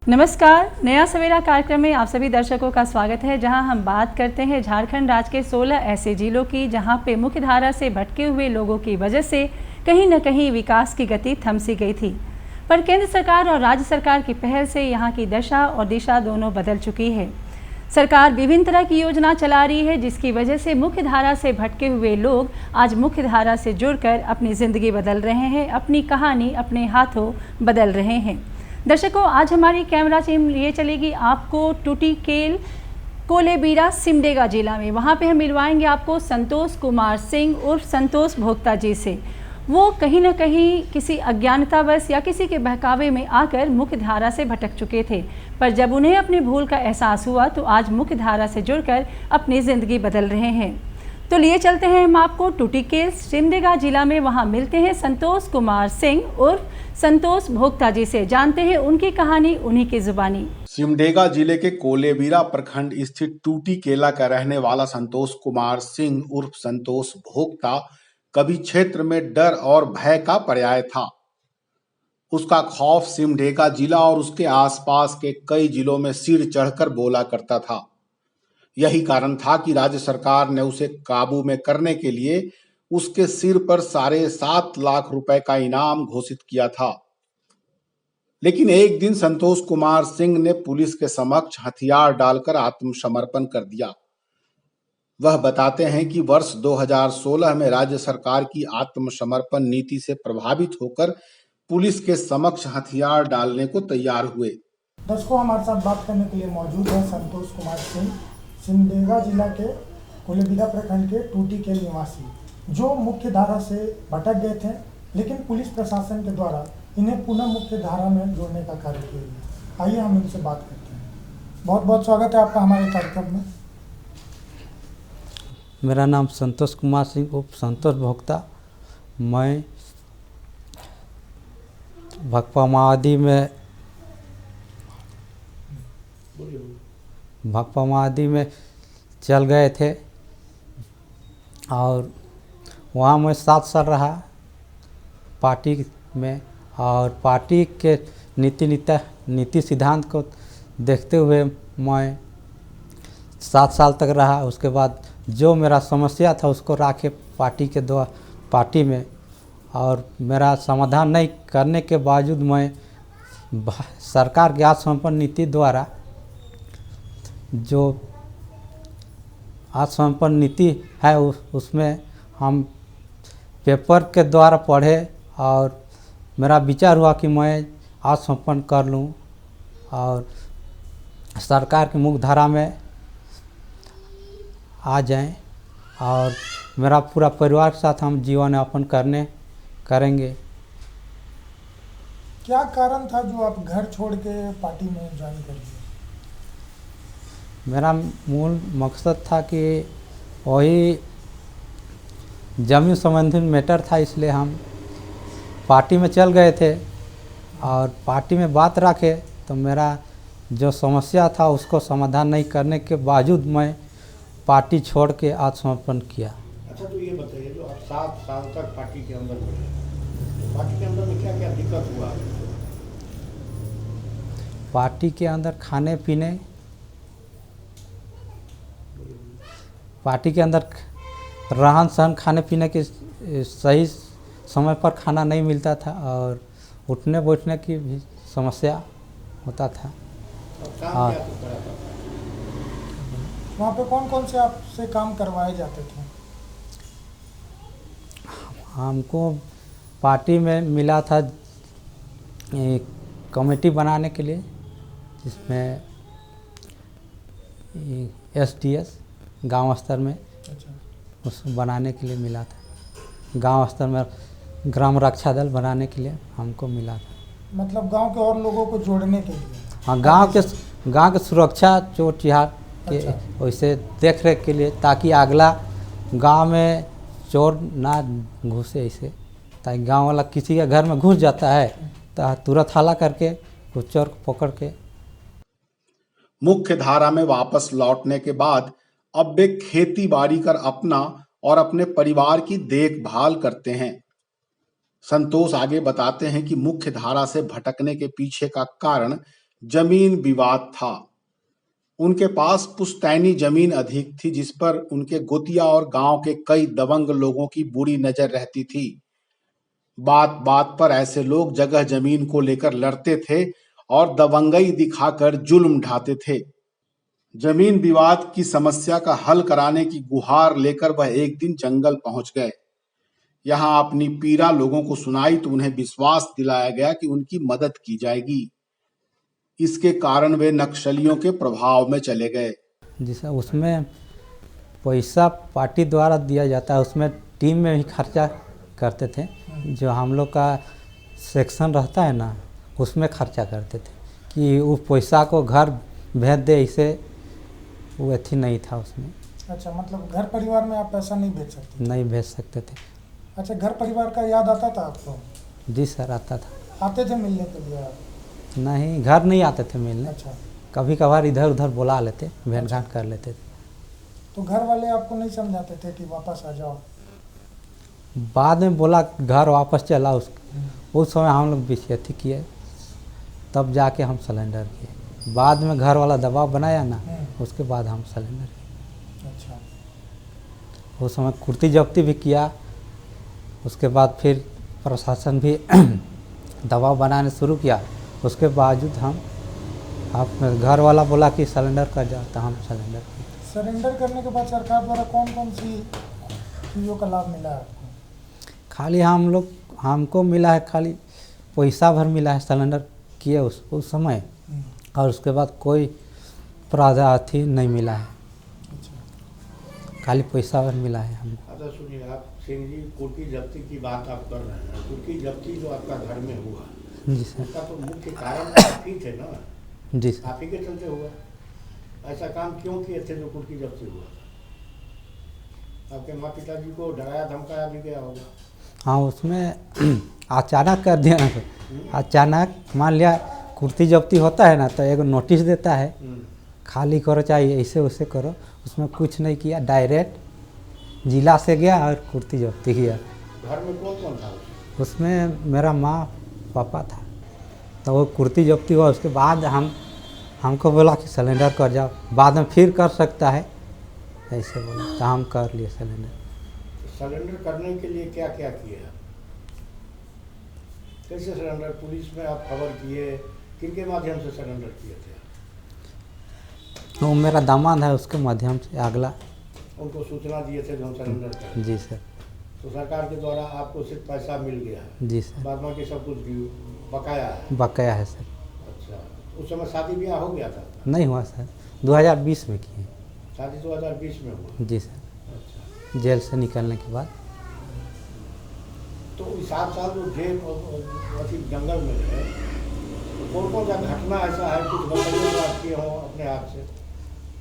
नमस्कार, नया सवेरा कार्यक्रम में आप सभी दर्शकों का स्वागत है, जहां हम बात करते हैं झारखंड राज्य के 16 ऐसे जिलों की जहां पे मुख्य धारा से भटके हुए लोगों की वजह से कहीं न कहीं विकास की गति थम सी गई थी। पर केंद्र सरकार और राज्य सरकार की पहल से यहां की दशा और दिशा दोनों बदल चुकी है। सरकार विभिन्न तरह की योजना चला रही है, जिसकी वजह से मुख्य धारा से भटके हुए लोग आज मुख्य धारा से जुड़कर अपनी ज़िंदगी बदल रहे हैं, अपनी कहानी अपने हाथों बदल रहे हैं। दर्शकों, आज हमारी कैमरा टीम लिए चलेगी आपको टूटीकेल कोलेबिरा सिमडेगा जिला में। वहां पे हम मिलवाएंगे आपको संतोष कुमार सिंह उर्फ संतोष भोक्ता जी से। वो कहीं ना कहीं किसी अज्ञानतावश या किसी के बहकावे में आकर मुख्य धारा से भटक चुके थे, पर जब उन्हें अपनी भूल का एहसास हुआ तो आज मुख्य धारा से जुड़कर अपनी ज़िंदगी बदल रहे हैं। तो लिए चलते हैं हम आपको टूटीकेल सिमडेगा जिला में। वहां मिलते हैं संतोष कुमार सिंह उर्फ संतोष भोक्ता जी से, जानते हैं उनकी कहानी उन्हीं की जुबानी। सिमडेगा जिले के कोलेबिरा प्रखंड स्थित टूटीकेला का रहने वाला संतोष कुमार सिंह उर्फ संतोष भोक्ता कभी क्षेत्र में डर और भय का पर्याय था। उसका खौफ सिमडेगा जिला और उसके आसपास के कई जिलों में सिर चढ़कर बोला करता था। यही कारण था कि राज्य सरकार ने उसे काबू में करने के लिए उसके सिर पर 7.5 लाख रुपए का इनाम घोषित किया था। लेकिन एक दिन संतोष कुमार सिंह ने पुलिस के समक्ष हथियार डालकर आत्मसमर्पण कर दिया। वह बताते हैं कि वर्ष 2016 में राज्य सरकार की आत्मसमर्पण नीति से प्रभावित होकर पुलिस के समक्ष हथियार डालने को तैयार हुए। दर्शकों, हमारे साथ बात करने के लिए मौजूद है संतोष कुमार सिंह, सिमडेगा जिला के कोलेबिरा प्रखंड के टूटीकेल निवासी, जो मुख्य धारा से भटक गए थे, लेकिन पुलिस प्रशासन के द्वारा इन्हें पुनः मुख्य धारा में जोड़ने का कार्य किया गया। आइए हम इनसे बात करते हैं। बहुत बहुत स्वागत है आपका हमारे कार्यक्रम में। मेरा नाम संतोष कुमार सिंह उर्फ संतोष भोक्ता। मैं भकपा माओवादी में चल गए थे और वहाँ मैं 7 साल रहा पार्टी में, और पार्टी के नीति सिद्धांत को देखते हुए मैं 7 साल तक रहा। उसके बाद जो मेरा समस्या था उसको रखे पार्टी में, और मेरा समाधान नहीं करने के बावजूद मैं सरकार की आत्मसमर्पण नीति द्वारा, जो आत्मसमर्पण नीति है उसमें हम पेपर के द्वारा पढ़े और मेरा विचार हुआ कि मैं आत्मसमर्पण कर लूं और सरकार की मुख्य धारा में आ जाएं, और मेरा पूरा परिवार के साथ हम जीवन यापन करेंगे। क्या कारण था जो आप घर छोड़ के पार्टी में ज्वाइन कर लिए? मेरा मूल मकसद था कि वही जमीन संबंधी मैटर था, इसलिए हम पार्टी में चल गए थे। और पार्टी में बात रखे तो मेरा जो समस्या था उसको समाधान नहीं करने के बावजूद मैं पार्टी छोड़ के आत्मसमर्पण किया। अच्छा, तो ये बताइए, जो आप 7 साल तक पार्टी के अंदर रहे, पार्टी के अंदर में क्या क्या दिक्कत हुआ? पार्टी के अंदर खाने पीने, पार्टी के अंदर रहन सहन, खाने पीने के सही समय पर खाना नहीं मिलता था और उठने बैठने की भी समस्या होता था। और वहाँ पे कौन कौन से आपसे काम करवाए जाते थे? हमको पार्टी में मिला था एक कमेटी बनाने के लिए, जिसमें SDS गांव स्तर में उसको बनाने के लिए मिला था। गांव स्तर में ग्राम रक्षा दल बनाने के लिए हमको मिला था। मतलब गांव के और लोगों को जोड़ने के लिए? हाँ, गांव के सुरक्षा, चोर चिहार के वैसे देख रेख के लिए, ताकि अगला गांव में चोर ना घुसे, ऐसे ताकि गांव वाला किसी के घर में घुस जाता है तो तुरंत हाला करके उस चोर को पकड़ के। मुख्य धारा में वापस लौटने के बाद अब वे खेती बाड़ी कर अपना और अपने परिवार की देखभाल करते हैं। संतोष आगे बताते हैं कि मुख्य धारा से भटकने के पीछे का कारण जमीन विवाद था। उनके पास पुश्तैनी जमीन अधिक थी जिस पर उनके गोतिया और गांव के कई दबंग लोगों की बुरी नजर रहती थी। बात बात पर ऐसे लोग जगह जमीन को लेकर लड़ते थे और दबंगई दिखाकर जुल्म ढाते थे। जमीन विवाद की समस्या का हल कराने की गुहार लेकर वह एक दिन जंगल पहुंच गए। यहां अपनी पीड़ा लोगों को सुनाई तो उन्हें विश्वास दिलाया गया कि उनकी मदद की जाएगी। इसके कारण वे नक्सलियों के प्रभाव में चले गए। जिसे उसमें पैसा पार्टी द्वारा दिया जाता है, उसमें टीम में ही खर्चा करते थे। जो हम लोग का सेक्शन रहता है ना, उसमें खर्चा करते थे कि उस पैसा को घर भेज दे, इसे वो अथी नहीं था उसमें। अच्छा, मतलब घर परिवार में आप पैसा नहीं भेज सकते? नहीं भेज सकते थे। अच्छा, घर परिवार का याद आता था आपको? जी सर, आता था। आते थे मिलने के लिए आप? नहीं, घर नहीं आते थे मिलने। अच्छा, कभी कभार इधर उधर बुला लेते, भेंट घाट कर लेते थे। तो घर वाले आपको नहीं समझाते थे कि वापस आ जाओ? बाद में बोला घर वापस चला, उस समय हम लोग बेइज्जती किए, तब जाके हम सरेंडर किए। बाद में घर वाला दबाव बनाया ना, उसके बाद हम सरेंडर किए। अच्छा, उस समय कुर्ती जब्ती भी किया। उसके बाद फिर प्रशासन भी दबाव बनाने शुरू किया। उसके बावजूद हम अपने घर वाला बोला कि सरेंडर कर जाओ, तो हम सरेंडर किए। सरेंडर करने के बाद सरकार द्वारा कौन कौन सी चीज़ों का लाभ मिला है आपको? खाली हमको मिला है, खाली पैसा भर मिला है सरेंडर किए उस समय, और उसके बाद कोई प्रावधान नहीं मिला है। अच्छा, खाली पैसा भर मिला है हमको। अच्छा सुनिए, आप सिंह जी कुर्की जब्ती की बात आप कर रहे हैं। कुर्की जब्ती जो आपका घर में हुआ, जी सर। उसका तो मुख्य कारण आप ही थे ना? जी सर। आप ही के चलते हुआ। ऐसा काम क्यों किए थे जो कुर्की जब्ती हुआ? आपके माँ पिताजी को डराया धमकाया भी गया होगा। हाँ, उसमें अचानक कर दिया। अचानक मान लिया कुर्ती जब्ती होता है ना, तो एक नोटिस देता है, खाली करो चाहे ऐसे वैसे करो। उसमें कुछ नहीं किया, डायरेक्ट जिला से गया और कुर्ती जब्ती किया। घर में कौन कौन था? उसमें मेरा माँ पापा था। तो वो कुर्ती जब्ती हुआ, उसके बाद हमको बोला कि सिलेंडर कर जाओ, बाद में फिर कर सकता है, ऐसे बोला, तो हम कर लिए सिलेंडर। सरेंडर करने के लिए क्या क्या किए आप? कैसे सरेंडर? पुलिस में आप खबर किए? किनके माध्यम से सरेंडर किए थे? वो मेरा दामाद है, उसके माध्यम से अगला। उनको सूचना दिए थे जो हम सरेंडर करें? जी सर। तो सरकार के द्वारा आपको सिर्फ पैसा मिल गया है? जी सर। बाद बाकी सब कुछ बकाया है? बकाया है सर। अच्छा, उस समय शादी ब्याह हो गया था? नहीं हुआ सर, 2020 में किए। शादी 2020 में हुआ? जी सर, अच्छा, जेल से निकलने के बाद। तो इस 7 साल जो जेल अथी जंगल में रहे, तो कौन कौन सा घटना ऐसा है कुछ बताइए जो आप किए हों अपने हाथ से?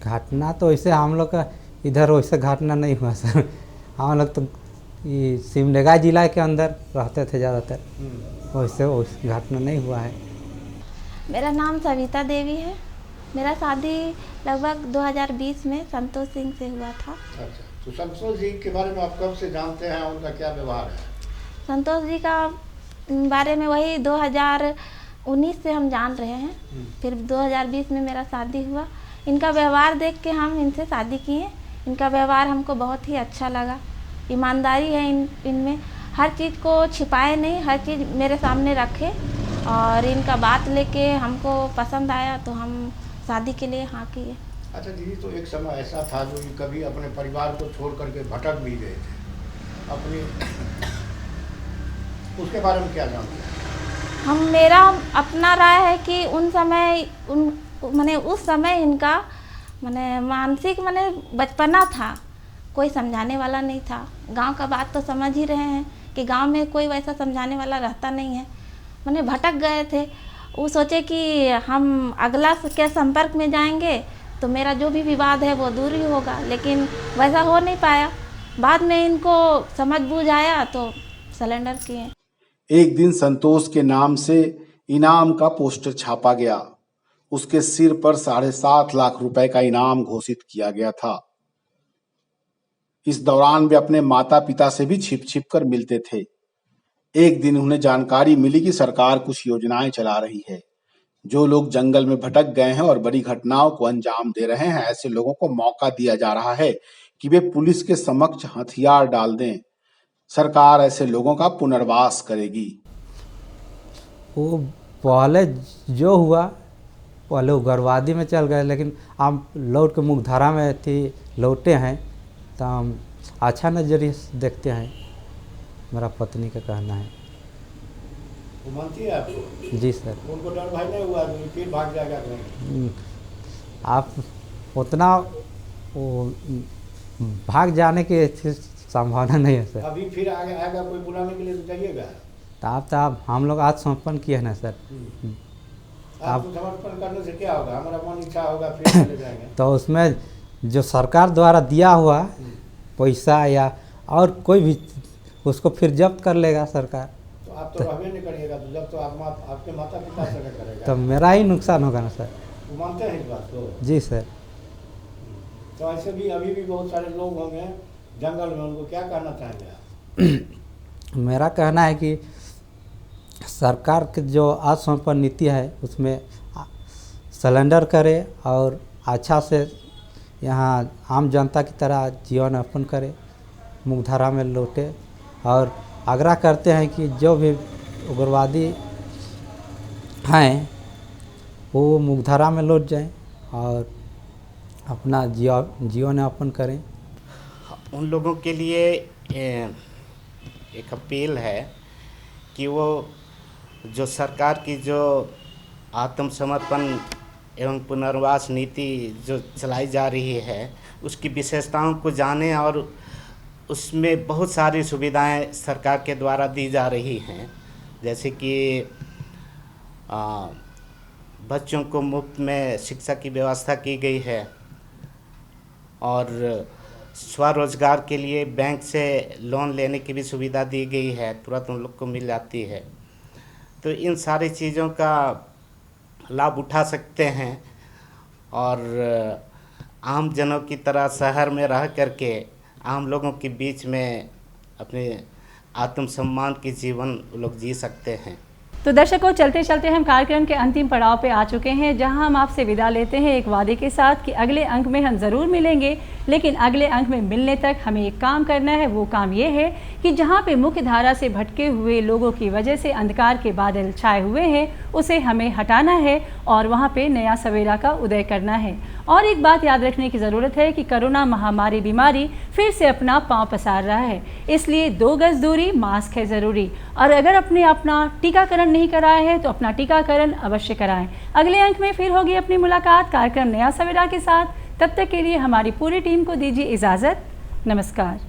घटना तो ऐसे हम लोग का इधर वैसे घटना नहीं हुआ सर। हम लोग तो ये सिमडेगा जिला के अंदर रहते थे ज़्यादातर, वैसे घटना नहीं हुआ है। मेरा नाम सविता देवी है। मेरा शादी लगभग 2020 में संतोष सिंह से हुआ था। अच्छा, तो संतोष जी के बारे में आप कब से जानते हैं? उनका क्या व्यवहार है? संतोष जी का बारे में वही 2019 से हम जान रहे हैं। फिर 2020 में मेरा शादी हुआ। इनका व्यवहार देख के हम इनसे शादी किए। इनका व्यवहार हमको बहुत ही अच्छा लगा। ईमानदारी है इनमें, हर चीज़ को छिपाए नहीं, हर चीज़ मेरे सामने रखे, और इनका बात लेके हमको पसंद आया तो हम शादी के लिए हाँ किए। अच्छा दीदी, तो एक समय ऐसा था जो ये कभी अपने परिवार को छोड़ करके भटक भी गए थे अपनी, उसके बारे में क्या जानते हैं? मेरा अपना राय है कि उन समय माने उस समय इनका माने मानसिक माने बचपना था, कोई समझाने वाला नहीं था। गांव का बात तो समझ ही रहे हैं कि गांव में कोई वैसा समझाने वाला रहता नहीं है। माने भटक गए थे। वो सोचे कि हम अगला के संपर्क में जाएंगे तो मेरा जो भी विवाद है वो दूर ही होगा, लेकिन वैसा हो नहीं पाया। बाद में इनको समझ बूझ आया तो सिलेंडर किए। एक दिन संतोष के नाम से इनाम का पोस्टर छापा गया। उसके सिर पर 7.5 लाख रुपए का इनाम घोषित किया गया था। इस दौरान वे अपने माता पिता से भी छिप छिप कर मिलते थे। एक दिन उन्हें जानकारी मिली कि सरकार कुछ योजनाएं चला रही है जो लोग जंगल में भटक गए हैं और बड़ी घटनाओं को अंजाम दे रहे हैं, ऐसे लोगों को मौका दिया जा रहा है कि वे पुलिस के समक्ष हथियार डाल दें। सरकार ऐसे लोगों का पुनर्वास करेगी। वो पहले जो हुआ, पहले उग्रवादी में चल गए, लेकिन हम लौट के मुख्यधारा में लौटे हैं, तो हम अच्छा नज़रिए से देखते हैं। मेरा पत्नी का कहना है। वो मानती है आपको? जी सर। उनको डर भाई नहीं हुआ कि फिर भाग जाएगा नहीं? आप उतना वो भाग जाने की संभावना नहीं है सर। अभी फिर आगे आएगा कोई बुलाने के लिए तो जाइएगा? तो आप हम लोग आत्मसमर्पण किए हैं ना सर। आप समर्पण करने से क्या होगा? हमारा मन इच्छा होगा फिर चले जाएंगे। तो उसमें जो सरकार द्वारा दिया हुआ पैसा या और कोई भी उसको फिर जब्त कर लेगा सरकार। तो आप तो रहबे नहीं करिएगा, तो जब तो आपके माता पिता से करेगा तो मेरा ही नुकसान होगा ना सर। वो मानते हैं इस बात को? जी सर। तो ऐसे भी अभी भी बहुत सारे लोग होंगे जंगल में, उनको क्या कहना चाहेंगे आप? मेरा कहना है कि सरकार की जो आत्मसमर्पण नीति है उसमें सरेंडर करे और अच्छा से यहाँ आम जनता की तरह जीवन यापन करे, मुख्यधारा में लौटे। और आग्रह करते हैं कि जो भी उग्रवादी हैं वो मुख्यधारा में लौट जाएं और अपना जीवन यापन करें। उन लोगों के लिए एक अपील है कि वो जो सरकार की जो आत्मसमर्पण एवं पुनर्वास नीति जो चलाई जा रही है उसकी विशेषताओं को जानें और उसमें बहुत सारी सुविधाएं सरकार के द्वारा दी जा रही हैं, जैसे कि बच्चों को मुफ्त में शिक्षा की व्यवस्था की गई है और स्वरोजगार के लिए बैंक से लोन लेने की भी सुविधा दी गई है, तुरंत उन लोग को मिल जाती है। तो इन सारी चीज़ों का लाभ उठा सकते हैं और आम जनों की तरह शहर में रह करके आम लोगों के बीच में अपने आत्मसम्मान की जीवन लोग जी सकते हैं। तो दर्शकों, चलते चलते हम कार्यक्रम के अंतिम पड़ाव पे आ चुके हैं, जहां हम आपसे विदा लेते हैं एक वादे के साथ कि अगले अंक में हम ज़रूर मिलेंगे। लेकिन अगले अंक में मिलने तक हमें एक काम करना है। वो काम ये है कि जहां पे मुख्य धारा से भटके हुए लोगों की वजह से अंधकार के बादल छाए हुए हैं, उसे हमें हटाना है और वहां पे नया सवेरा का उदय करना है। और एक बात याद रखने की ज़रूरत है कि कोरोना महामारी बीमारी फिर से अपना पांव पसार रहा है, इसलिए 2 गज दूरी, मास्क है ज़रूरी। और अगर अपना टीकाकरण नहीं कराया है तो अपना टीकाकरण अवश्य कराएं। अगले अंक में फिर होगी अपनी मुलाकात कार्यक्रम नया सवेरा के साथ। तब तक के लिए हमारी पूरी टीम को दीजिए इजाज़त। नमस्कार।